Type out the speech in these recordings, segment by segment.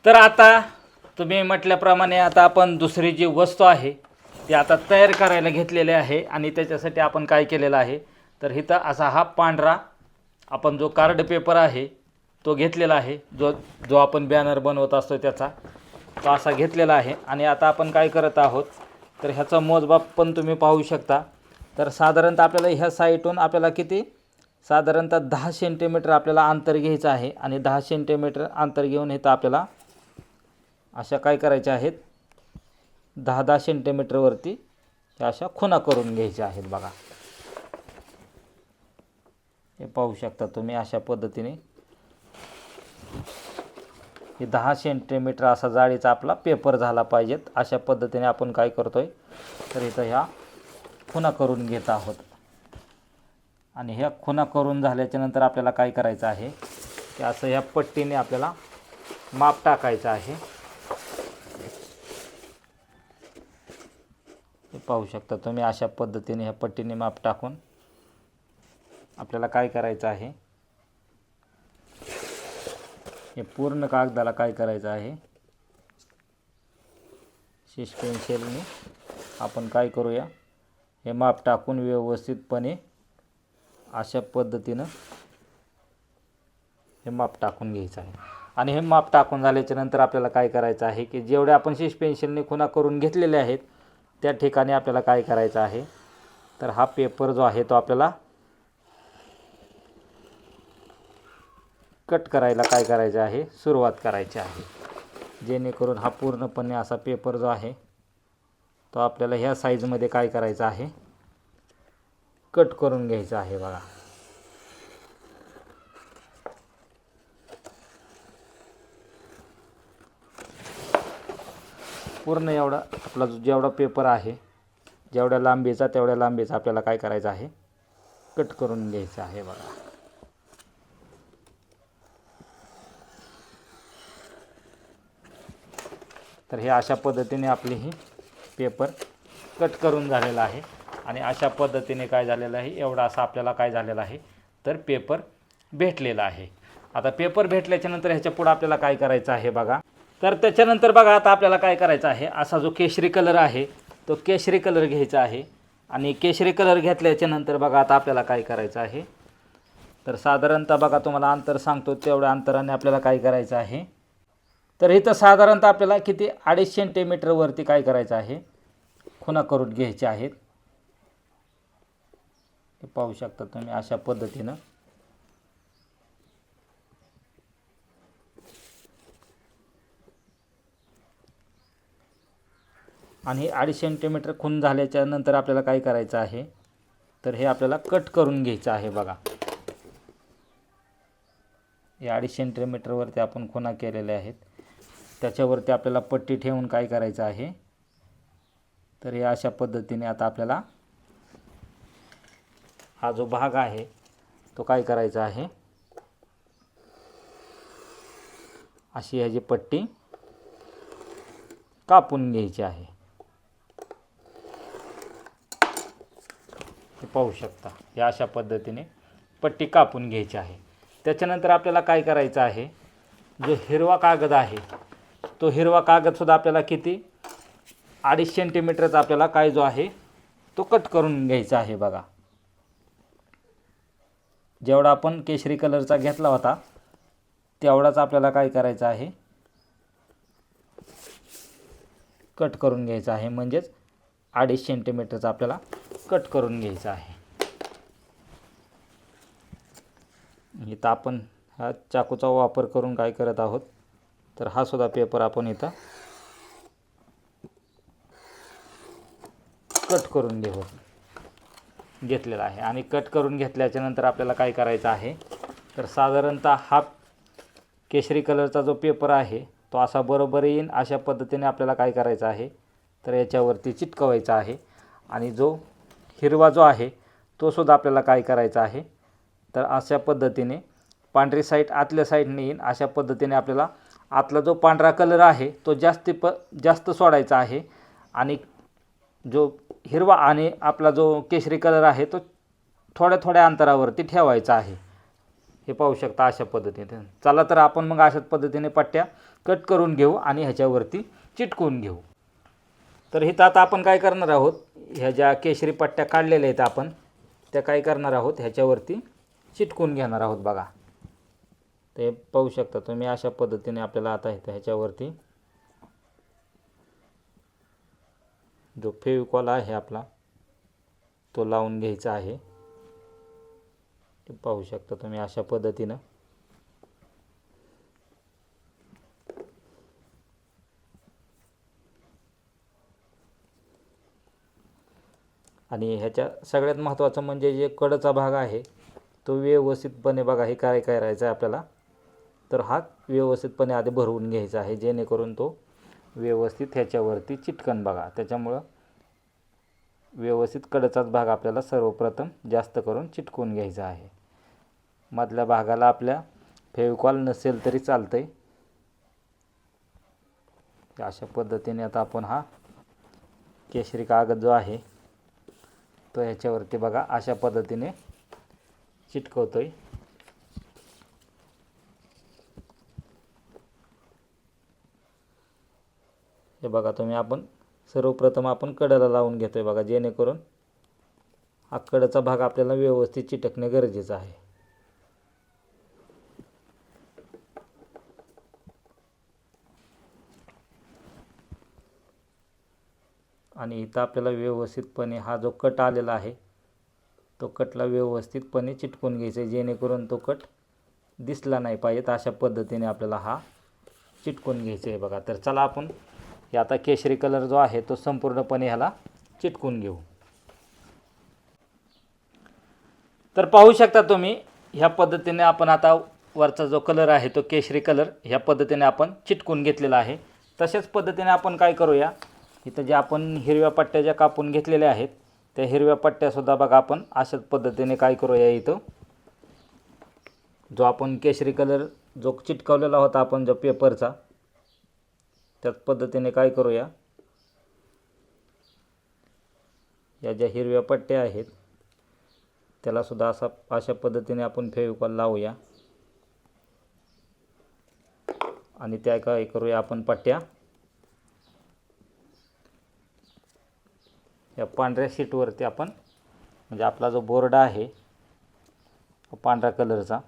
तर आता तुम्ही म्हटल्याप्रमाणे आता आपण दुसरी जी वस्तू आहे ती आता तयार करायला घेतलेली आहे आणि त्याच्यासाठी आपण काय केलेलं आहे तर इथं असा हा पांढरा आपण जो कार्ड पेपर आहे तो घेतलेला आहे, जो जो आपण बॅनर बनवत असतो त्याचा तो असा घेतलेला आहे. आणि आता आपण काय करत आहोत तर ह्याचा मोजमाप पण तुम्ही पाहू शकता. तर साधारणतः आपल्याला ह्या साईटून आपल्याला किती साधारणतः 10 सेंटीमीटर आपल्याला अंतर घ्यायचं आहे आणि 10 सेंटीमीटर अंतर घेऊन इथं आपल्याला अशा काय करायच्या आहेत 10-10 सेंटीमीटरवरती ह्या अशा खुणा करून घ्यायच्या आहेत. बघा हे पाहू शकता तुम्ही अशा पद्धतीने हे 10 सेंटीमीटर असा जाडीचा आपला पेपर झाला पाहिजेत. अशा पद्धतीने आपण काय करतोय तर इथं ह्या खुणा करून घेत आहोत. आणि ह्या खुणा करून झाल्याच्या नंतर आपल्याला काय करायचं आहे की असं ह्या पट्टीने आपल्याला माप टाकायचं आहे. हे पाहू शकता तुम्ही अशा पद्धतीने ह्या पट्टीने माप टाकून आपल्याला काय करायचं आहे हे पूर्ण कागदाला काय करायचं आहे शिश पेन्सिलने आपण काय करूया हे माप टाकून व्यवस्थितपणे अशा पद्धतीनं हे माप टाकून घ्यायचं आहे. आणि हे माप टाकून झाल्याच्या नंतर आपल्याला काय करायचं आहे की जेवढे आपण शिश पेन्सिलने खुणा करून घेतलेले आहेत त्या ठिकाणी आपल्याला काय करायचं आहे तर हा पेपर जो आहे तो आपल्याला कट करायला काय करायचं आहे सुरुवात करायची आहे, जेणेकरून हा पूर्णपणे असा पेपर जो आहे तो आपल्याला ह्या साईजमध्ये काय करायचा आहे कट करून घ्यायचा आहे. बघा पूर्ण एवढा आपला जेवढा पेपर आहे जेवढ्या लांबीचा तेवढ्या लांबीचा आपल्याला काय करायचं आहे कट करून घ्यायचं आहे. बघा तर हे अशा पद्धतीने आपली ही पेपर कट करून झालेला आहे. आणि अशा पद्धतीने काय झालेलं आहे एवढा असा आपल्याला काय झालेला आहे तर पेपर भेटलेला आहे. आता पेपर भेटल्याच्या नंतर ह्याच्या पुढे आपल्याला काय करायचं आहे बघा तर त्याच्यानंतर बघा आता आपल्याला काय करायचं आहे असा जो केशरी कलर आहे तो केशरी कलर घ्यायचा आहे. आणि केशरी कलर घेतल्याच्या नंतर बघा आता आपल्याला काय करायचं आहे तर साधारणतः बघा तुम्हाला अंतर सांगतो तेवढ्या अंतराने आपल्याला काय करायचं आहे तर इथं साधारणतः आपल्याला किती 2.5 सेंटीमीटरवरती काय करायचं आहे खुणा करून घ्यायचे आहेत. हे पाहू शकता तुम्ही अशा पद्धतीनं आणि 2.5 सेंटीमीटर खून झाल्याच्या नंतर आपल्याला काय करायचं आहे तर हे आपल्याला कट करून घ्यायचं आहे. बघा हे 2.5 सेंटीमीटरवरती आपण खुणा केलेले आहेत त्याच्यावरती आपल्याला पट्टी ठेवून काय करायचं आहे तर हे अशा पद्धतीने आता आपल्याला हा जो भाग आहे तो काय करायचा आहे अशी ह्याची पट्टी कापून घ्यायची आहे. हे पाहू शकता हे अशा पद्धतीने पट्टी कापून घ्यायची आहे. त्याच्यानंतर आपल्याला काय करायचं आहे जो हिरवा कागद आहे तो हिरवा कागदसुद्धा आपल्याला किती 2.5 सेंटीमीटरचा आपल्याला काय जो आहे तो कट करून घ्यायचा आहे. बघा जेवढा आपण केशरी कलरचा घेतला होता तेवढाच आपल्याला काय करायचं आहे कट करून घ्यायचा आहे, म्हणजेच 2.5 सेंटीमीटरचा आपल्याला कट करून घ्यायचा आहे. इथं आपण हा चाकूचा वापर करून काय करत आहोत तर हा सुद्धा पेपर आपण इथं कट करून घेतलेला आहे. आणि कट करून घेतल्याच्या नंतर आपल्याला काय करायचं आहे तर साधारणतः हा केशरी कलरचा जो पेपर आहे तो असा बरोबर येईन अशा पद्धतीने आपल्याला काय करायचं आहे तर याच्यावरती चिटकवायचा आहे. आणि जो हिरवा जो आहे तो सुद्धा आपल्याला काय करायचा आहे तर अशा पद्धतीने पांढरी साईड आतल्या साईडने येईन अशा पद्धतीने आपल्याला आतला जो पांढरा कलर आहे तो जास्त सोडायचा आहे. आणि जो हिरवा आणि आपला जो केशरी कलर आहे तो थोड्या थोड्या अंतरावरती ठेवायचा आहे. हे पाहू शकता अशा पद्धतीने. चला तर आपण मग अशाच पद्धतीने पट्ट्या कट करून घेऊ आणि ह्याच्यावरती चिटकवून घेऊ. तर इथं आता आपण काय करणार आहोत, ह्या ज्या केशरी पट्ट्या काढलेल्या आहेत आपण त्या काय करणार आहोत, ह्याच्यावरती चिटकवून घेणार आहोत बघा. ते पाहू शकता तुम्ही अशा पद्धतीने आपल्याला आता इथं ह्याच्यावरती जो फेविकॉल आहे आपला तो लावून घ्यायचा आहे. ते पाहू शकता तुम्ही अशा पद्धतीनं. आणि ह्याच्या सगळ्यात महत्त्वाचं म्हणजे जे कडचा भाग आहे तो व्यवस्थितपणे बघा हे काय करायचं आहे आपल्याला, तर हा व्यवस्थितपणे आधी भरवून घ्यायचा आहे जेणेकरून तो व्यवस्थित ह्याच्यावरती चिटकन बघा. त्याच्यामुळं व्यवस्थित कडचाच भाग आपल्याला सर्वप्रथम जास्त करून चिटकवून घ्यायचा आहे. मधल्या भागाला आपल्या फेविकॉल नसेल तरी चालतंय. अशा पद्धतीने आता आपण हा केशरी कागद जो आहे तो ह्याच्यावरती बघा अशा पद्धतीने चिटकवतोय. हे बघा तुम्ही आपण सर्वप्रथम आपण कडेला लावून घेतोय बघा, जेणेकरून हा कडेचा भाग आपल्याला व्यवस्थित चिटकणे गरजेचं आहे. आणि इथं आपल्याला व्यवस्थितपणे हा जो कट आलेला आहे तो कटला व्यवस्थितपणे चिटकून घ्यायचा आहे जेणेकरून तो कट दिसला नाही पाहिजेत. अशा पद्धतीने आपल्याला हा चिटकून घ्यायचा आहे बघा. तर चला आपण हे आता केशरी कलर जो आहे तो संपूर्णपणे ह्याला चिटकून घेऊ. तर पाहू शकता तुम्ही ह्या पद्धतीने आपण आता वरचा जो कलर आहे तो केशरी कलर ह्या पद्धतीने आपण चिटकून घेतलेला आहे. तशाच पद्धतीने आपण काय करूया, इथं जे आपण हिरव्या पट्ट्या ज्या कापून घेतलेल्या आहेत त्या हिरव्या पट्ट्यासुद्धा बघा आपण अशाच पद्धतीने काय करूया, इथं जो आपण केशरी कलर जो चिटकवलेला होता आपण जो पेपरचा त्याच पद्धतीने काय करूया, या ज्या हिरव्या पट्ट्या आहेत त्यालासुद्धा अशा पद्धतीने आपण फेविकॉल लावूया. आणि त्या काय करूया आपण पट्ट्या या पांढऱ्या शीटवरती आपण म्हणजे आपला जो बोर्ड आहे पांढऱ्या कलरचा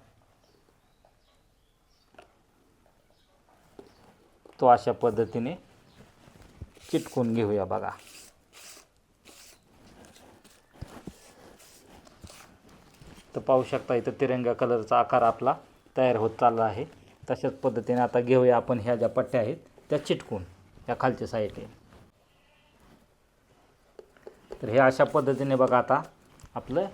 तो अशा पद्धतीने चिटकून घेऊया बघा. तर पाहू शकता इथं तिरंगा कलरचा आकार आपला तयार होत चालला आहे. तशाच पद्धतीने आता घेऊया आपण ह्या ज्या पट्ट्या आहेत त्या चिटकून या खालच्या साईडने. तर हे अशा पद्धतीने बघा आता आपलं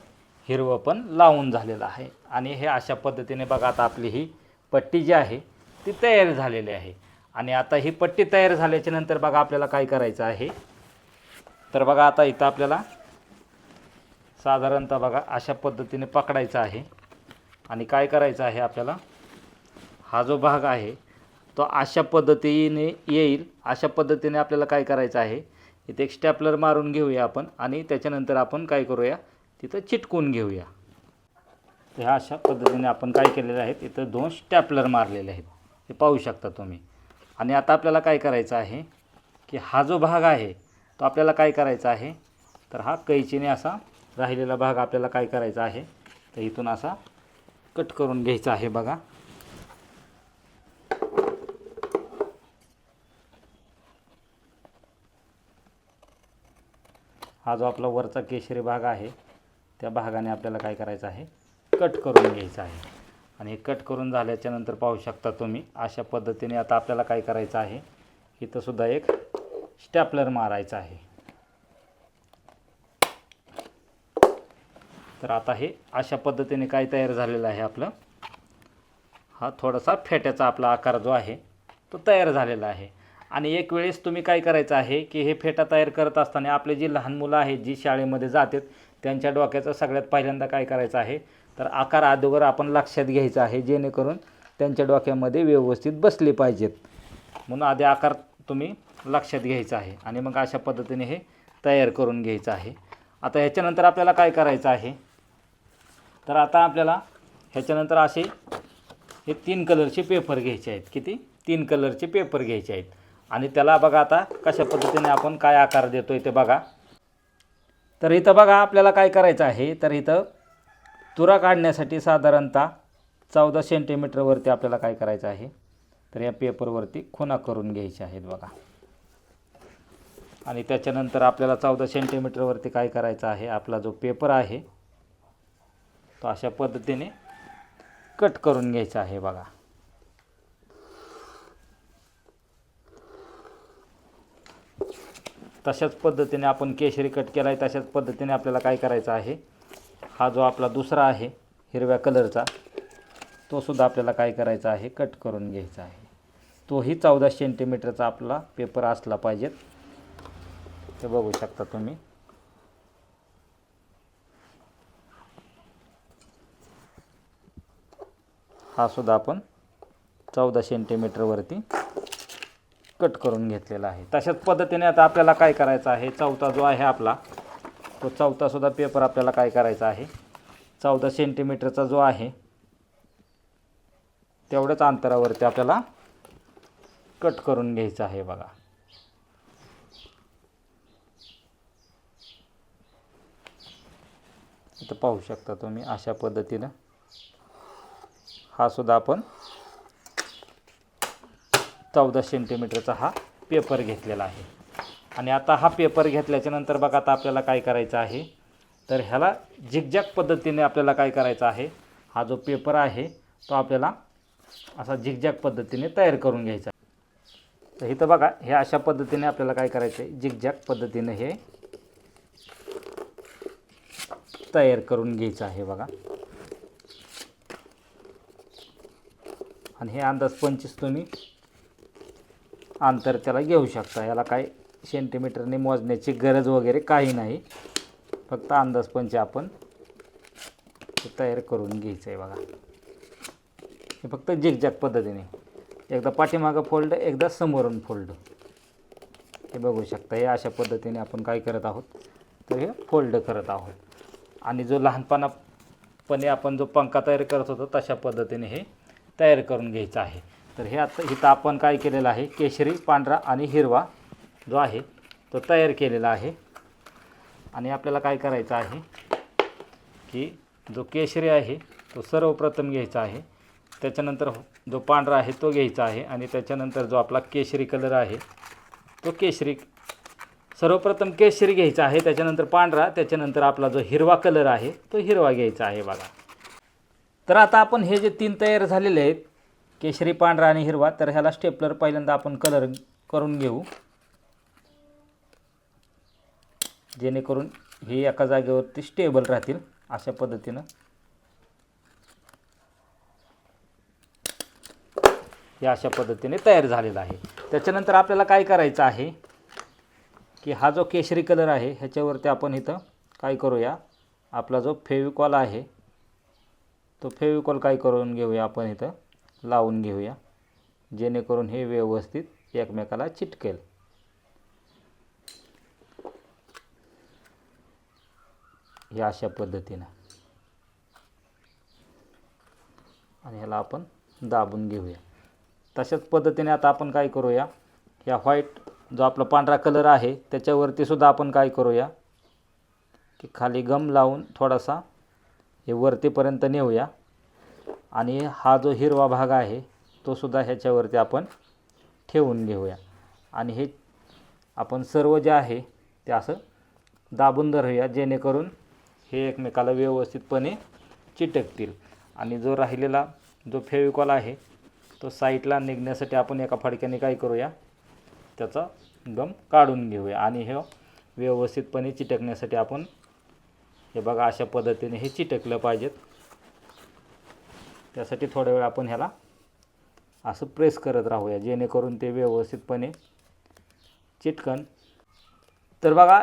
हिरवं पण लावून झालेलं आहे. आणि हे अशा पद्धतीने बघा आता आपली ही पट्टी जी आहे ती तयार झालेली आहे. आणि आता ही पट्टी तयार झाल्याच्या नंतर बघा आपल्याला काय करायचं आहे, तर बघा आता इथं आपल्याला साधारणतः बघा अशा पद्धतीने पकडायचं आहे. आणि काय करायचं आहे आपल्याला, हा जो भाग आहे तो अशा पद्धतीने येईल अशा पद्धतीने आपल्याला काय करायचं आहे, इथे एक स्टॅपलर मारून घेऊया आपण आणि त्याच्यानंतर आपण काय करूया तिथं चिटकून घेऊया. ह्या अशा पद्धतीने आपण काय केलेलं आहे, इथं 2 स्टॅपलर मारलेले आहेत हे पाहू शकता तुम्ही. आणि आता आपल्याला काय करायचं आहे की हा जो भाग आहे तो आपल्याला काय करायचा आहे, तर हा कैचीने असा राहिलेला भाग आपल्याला काय करायचा आहे, तर इथून असा कट करून घ्यायचा आहे बघा. हा जो आपला वरचा केशरी भाग आहे त्या भागाने आपल्याला काय करायचं आहे, कट करून घ्यायचं आहे. आणि हे कट करून झाल्याच्या नंतर पाहू शकता तुम्ही अशा पद्धतीने आता आपल्याला काय करायचं आहे, इथं सुद्धा एक स्टॅपलर मारायचा आहे. तर आता हे अशा पद्धतीने काय तयार झालेलं आहे आपलं, हा थोडासा फेट्याचा आपला आकार जो आहे तो तयार झालेला आहे. आणि एक वेळेस तुम्ही काय करायचं आहे की हे फेटा तयार करत असताना आपले जी लहान मुलं आहेत जी शाळेमध्ये जातात त्यांच्या डोक्याचं सगळ्यात पहिल्यांदा काय करायचं आहे, तर आकार अगोदर आपण लक्षात घ्यायचा आहे जेणेकरून त्यांच्या डोक्यामध्ये व्यवस्थित बसले पाहिजेत. म्हणून आधी आकार तुम्ही लक्षात घ्यायचा आहे आणि मग अशा पद्धतीने हे तयार करून घ्यायचं आहे. आता ह्याच्यानंतर आपल्याला काय करायचं आहे, तर आता आपल्याला ह्याच्यानंतर असे हे 3 कलरचे पेपर घ्यायचे आहेत. किती? 3 कलरचे पेपर घ्यायचे आहेत. आणि त्याला बघा आता कशा पद्धतीने आपण काय आकार देतोय ते बघा. तर इथं बघा आपल्याला काय करायचं आहे. तर इथं तुरा काढण्यासाठी साधारणतः 14 सेंटीमीटरवरती आपल्याला काय करायचं आहे. तर या पेपरवरती खुणा करून घ्यायच्या आहेत बघा. आणि त्याच्यानंतर आपल्याला 14 सेंटीमीटरवरती काय करायचं आहे. आपला जो पेपर आहे तो अशा पद्धतीने कट करून घ्यायचा आहे बघा. तशाच पद्धतीने आपण केशरी कट केला आहे तशाच पद्धतीने आपल्याला काय करायचं आहे. हा जो आपला दुसरा आहे हिरव्या कलरचा तो सुद्धा आपल्याला काय करायचा आहे कट करून घ्यायचा आहे. तोही 14 सेंटीमीटरचा आपला पेपर असला पाहिजेत. ते बघू शकता तुम्ही. हा सुद्धा आपण 14 सेंटीमीटरवरती कट करून घेतलेला आहे. तशाच पद्धतीने आता आपल्याला काय करायचं आहे. चौथा जो आहे आपला तो चौथा सुद्धा पेपर आपल्याला काय करायचा आहे 14 सेंटीमीटरचा जो आहे तेवढ्याच अंतरावरती आपल्याला कट करून घ्यायचं आहे बघा. इथं पाहू शकता तुम्ही अशा पद्धतीनं हा सुद्धा आपण 14 सेंटीमीटरचा हा पेपर घेतलेला आहे. आणि आता हा पेपर घेतल्याच्या नंतर बघा आता आपल्याला काय करायचं आहे. तर ह्याला झिगझॅग पद्धतीने आपल्याला काय करायचं आहे. हा जो पेपर आहे तो आपल्याला असा झिगझॅग पद्धतीने तयार करून घ्यायचा. तर इथं बघा हे अशा पद्धतीने आपल्याला काय करायचं आहे झिगझॅग पद्धतीने हे तयार करून घ्यायचं आहे बघा. आणि हे अंदाज 25 तुम्ही अंतर त्याला घेऊ शकता. याला काय सेंटीमीटरने मोजण्याची गरज वगैरे काही नाही. फक्त अंदाज 25 आपण तयार करून घ्यायचं आहे बघा. हे फक्त झिगझॅग पद्धतीने एकदा पाठीमागं फोल्ड एकदा समोरून फोल्ड हे बघू शकता. हे अशा पद्धतीने आपण काय करत आहोत तर हे फोल्ड करत आहोत. आणि जो लहानपणापणे आपण जो पंखा तयार करत होतो तशा पद्धतीने हे तयार करून घ्यायचं आहे. तर हे आता इथं आपण काय केलेलं आहे केशरी पांढरा आणि हिरवा जो आहे तो तयार केलेला आहे. आणि आपल्याला काय करायचं आहे की जो केशरी आहे तो सर्वप्रथम घ्यायचा आहे. त्याच्यानंतर जो पांढरा आहे तो घ्यायचा आहे. आणि त्याच्यानंतर जो आपला केशरी कलर आहे तो केशरी सर्वप्रथम केशरी घ्यायचा आहे. त्याच्यानंतर पांढरा त्याच्यानंतर आपला जो हिरवा कलर आहे तो हिरवा घ्यायचा आहे बघा. तर आता आपण हे जे 3 तयार झालेले आहेत केशरी पांढरा आणि हिरवा तर ह्याला स्टेपलर पहिल्यांदा आपण कलर करून घेऊ जेणेकरून हे एका जागेवरती स्टेबल राहतील अशा पद्धतीनं. हे अशा पद्धतीने तयार झालेला आहे. त्याच्यानंतर आपल्याला काय करायचं आहे की हा जो केशरी कलर आहे ह्याच्यावरती आपण इथं काय करूया आपला जो फेविकॉल आहे तो फेविकॉल काय करून घेऊया आपण इथं लावून घेऊया जेणेकरून हे व्यवस्थित एकमेकाला चिटकेल. हे अशा पद्धतीनं आणि ह्याला आपण दाबून घेऊया. तशाच पद्धतीने आता आपण काय करूया ह्या व्हाईट जो आपला पांढरा कलर आहे त्याच्यावरती सुद्धा आपण काय करूया की खाली गम लावून थोडासा हे वरतीपर्यंत नेऊया. आणि हा जो हिरवा भाग आहे तो सुद्धा ह्याच्यावरती आपण ठेवून घेऊया. आणि हे आपण सर्व जे आहे ते असं दाबून धरूया जेणेकरून हे एकमेकाला व्यवस्थितपणे चिटकतील. आणि जो राहिलेला जो फेविकॉल आहे तो साईडला निघण्यासाठी आपण एका फडक्याने काय करूया त्याचा गम काढून घेऊया. आणि हे व्यवस्थितपणे चिटकण्यासाठी आपण हे बघा अशा पद्धतीने हे चिटकलं पाहिजेत. त्यासाठी थोड्या वेळ आपण ह्याला असं प्रेस करत राहूया जेणेकरून ते व्यवस्थितपणे चिटकन. तर बघा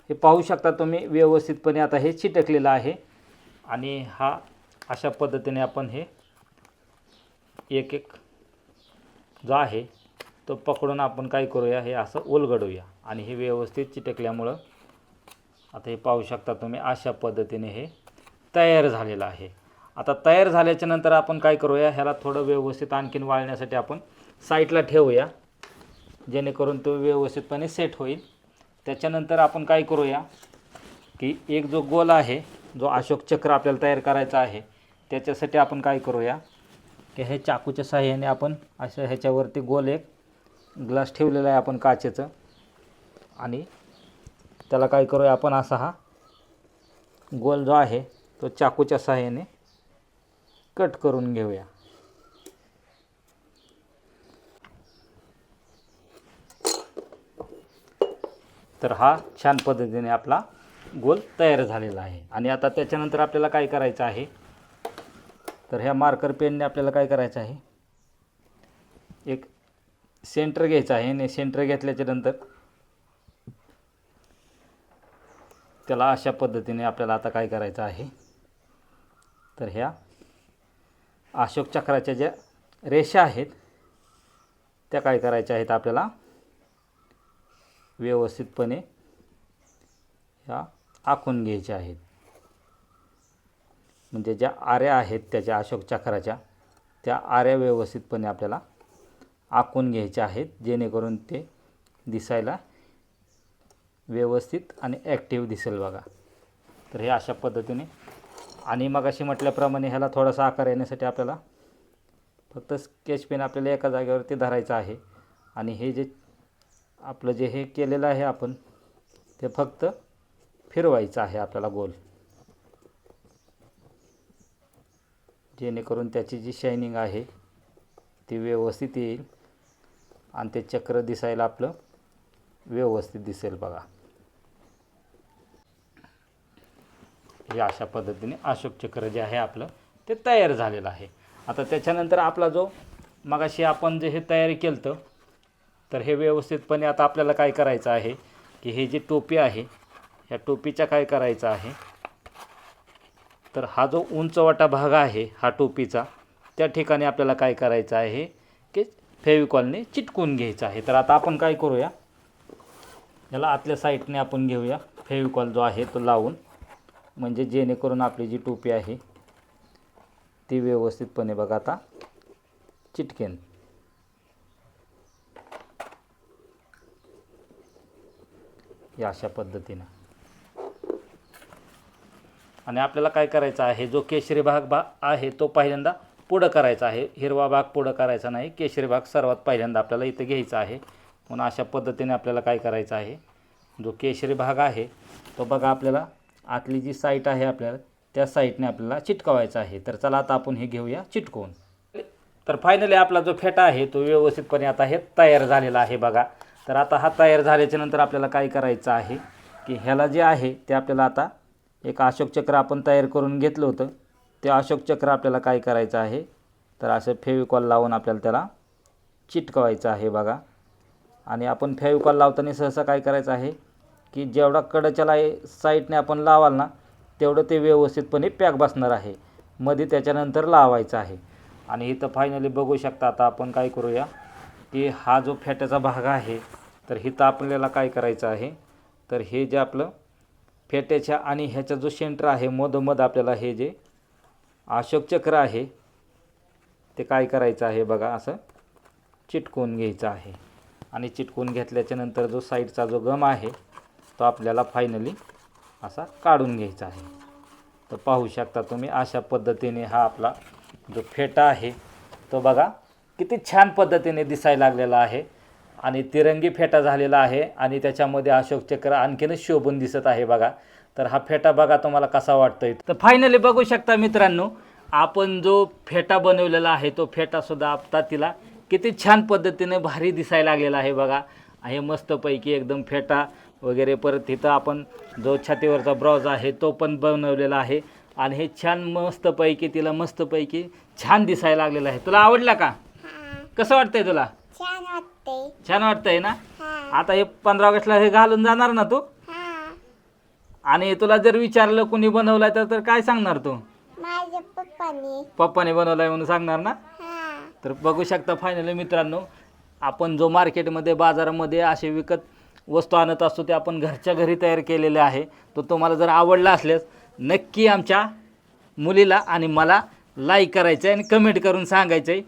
हे पाहू शकता तुम्ही व्यवस्थितपणे आता हे चिटकलेलं आहे. आणि हा अशा पद्धतीने आपण हे एक एक जो आहे तो पकडून आपण काय करूया हे असं उलगडूया. आणि हे व्यवस्थित चिटकल्यामुळं आता हे पाहू शकता तुम्ही अशा पद्धतीने हे तयार झालेलं आहे. आता तयार झाल्याच्या नंतर आपण काय करूया, ह्याला थोडं व्यवस्थित आणखीन वाळण्यासाठी आपण साईडला ठेवूया, जेणेकरून तो व्यवस्थितपणे सेट होईल. त्याच्यानंतर आपण काय करूया की एक जो गोल आहे, जो अशोक चक्र आपल्याला तयार करायचा आहे, त्याच्यासाठी आपण काय करूया की हे चाकूच्या साहाय्याने आपण असं ह्याच्यावरती गोल एक ग्लास ठेवलेला आहे आपण काचेचं, आणि त्याला काय करूया आपण असा हा गोल जो आहे तो चाकूच्या साहाय्याने कट करून घेऊया. तर हा छान पद्धतीने आपला गोल तयार झालेला आहे. आणि आता त्याच्यानंतर आपल्याला काय करायचं आहे, तर ह्या मार्कर पेनने आपल्याला काय करायचं आहे, एक सेंटर घ्यायचं आहे आणि सेंटर घेतल्याच्या नंतर त्याला अशा पद्धतीने आपल्याला आता काय करायचं आहे, तर ह्या अशोक चक्राच्या ज्या रेषा आहेत त्या काय करायच्या आहेत आपल्याला व्यवस्थितपणे ह्या आखून घ्यायच्या आहेत. म्हणजे ज्या आऱ्या आहेत त्याच्या अशोक चक्राच्या, त्या आऱ्या व्यवस्थितपणे आपल्याला आखून घ्यायच्या आहेत, जेणेकरून ते दिसायला व्यवस्थित आणि ॲक्टिव्ह दिसेल बघा. तर हे अशा पद्धतीने. आणि मग अशी म्हटल्याप्रमाणे ह्याला थोडासा आकार येण्यासाठी आपल्याला फक्त स्केच पेन आपल्याला एका जागेवरती धरायचं आहे, आणि हे जे आपलं जे हे केलेलं आहे आपण ते फक्त फिरवायचं आहे आपल्याला गोल, जेणेकरून त्याची जी शायनिंग आहे ती व्यवस्थित येईल आणि ते चक्र दिसायला आपलं व्यवस्थित दिसेल बघा. हे अशा पद्धतीने अशोक चक्र जे आहे आपलं ते तयार झालेलं आहे. आता त्याच्यानंतर आपला जो मगाशी आपण जे हे तयारी केलं होतं, तर हे व्यवस्थितपणे आता आपल्याला काय करायचं आहे की हे जी टोपी आहे, ह्या टोपीच्या काय करायचं आहे, तर हा जो उंचवटा भाग आहे हा टोपीचा, त्या ठिकाणी आपल्याला काय करायचं आहे की फेविकॉलने चिटकून घ्यायचं आहे. तर आता आपण काय करूया, याला आतल्या साईडने आपण घेऊया फेविकॉल जो आहे तो लावून, म्हणजे जेणेकरून आपली जी टोपी आहे ती व्यवस्थितपणे बघा आता चिटकेन. या अशा पद्धतीनं. आणि आपल्याला काय करायचं आहे, जो केशरी भाग आहे तो पहिल्यांदा पुढं करायचा आहे, हिरवा भाग पुढं करायचा नाही, केशरी भाग सर्वात पहिल्यांदा आपल्याला इथं घ्यायचा आहे. म्हणून अशा पद्धतीने आपल्याला काय करायचं आहे, जो केशरी भाग आहे तो बघा आपल्याला आतली जी साईट आहे आपल्याला त्या साईटने आपल्याला चिटकवायचा आहे. तर चला आता आपण हे घेऊया चिटकवून. तर फायनली आपला जो फेटा आहे तो व्यवस्थितपणे आता हे तयार झालेला आहे बघा. तर आता हा तयार झाल्याच्या नंतर आपल्याला काय करायचं आहे की ह्याला जे आहे ते आपल्याला आता एक अशोक चक्र आपण तयार करून घेतलं होतं, ते अशोक चक्र आपल्याला काय करायचं आहे, तर असं फेविकॉल लावून आपल्याला त्याला चिटकवायचं आहे बघा. आणि आपण फेविकॉल लावताना सहसा काय करायचं आहे की जेवढा कडच्याला साईडने आपण लावाल ना तेवढं ते व्यवस्थितपणे पॅक बसणार आहे, मध्ये त्याच्यानंतर लावायचं आहे. आणि इथं फायनली बघू शकता आता आपण काय करूया की हा जो फेट्याचा भाग आहे, तर इथं आपल्याला काय करायचं आहे, तर हे जे आपलं फेट्याच्या आणि ह्याचा जो सेंटर आहे मधोमध आपल्याला हे जे अशोक चक्र आहे ते काय करायचं आहे बघा, असं चिटकवून घ्यायचं आहे. आणि चिटकवून घेतल्याच्या नंतर जो साईडचा जो गम आहे तो आपल्याला फायनली असा काढून घ्यायचा आहे. तर पाहू शकता तुम्ही अशा पद्धतीने हा आपला जो फेटा आहे तो बघा किती छान पद्धतीने दिसायला लागलेला आहे, आणि तिरंगी फेटा झालेला आहे, आणि त्याच्यामध्ये अशोक चक्र आणखीनच शोभून दिसत आहे बघा. तर हा फेटा बघा तुम्हाला कसा वाटतोय. तर फायनली बघू शकता मित्रांनो, आपण जो फेटा बनवलेला आहे तो फेटासुद्धा आता तिला किती छान पद्धतीने भारी दिसायला लागलेला आहे बघा. हे मस्तपैकी एकदम फेटा वगैरे. परत इथं आपण जो छातीवरचा ब्राउज आहे तो पण बनवलेला आहे, आणि हे छान मस्तपैकी तिला मस्तपैकी छान दिसायला लागलेलं आहे. तुला आवडला का? कसं वाटतंय तुला? छान वाटतंय. छान वाटतंय ना? आता हे 15 ऑगस्टला हे घालून जाणार ना तू? आणि तुला जर विचारलं कुणी बनवलाय तर काय सांगणार तू? माझ्या पप्पाने बनवलाय म्हणून सांगणार ना? तर बघू शकता फायनली मित्रांनो, आपण जो मार्केटमध्ये बाजारामध्ये असे विकत वस्तू आणत असतो ते आपण घरच्या घरी तयार केलेले आहे. तो तुम्हाला जर आवडला असल्यास नक्की आमच्या मुलीला आणि मला लाईक करायचं आहे आणि कमेंट करून सांगायचं आहे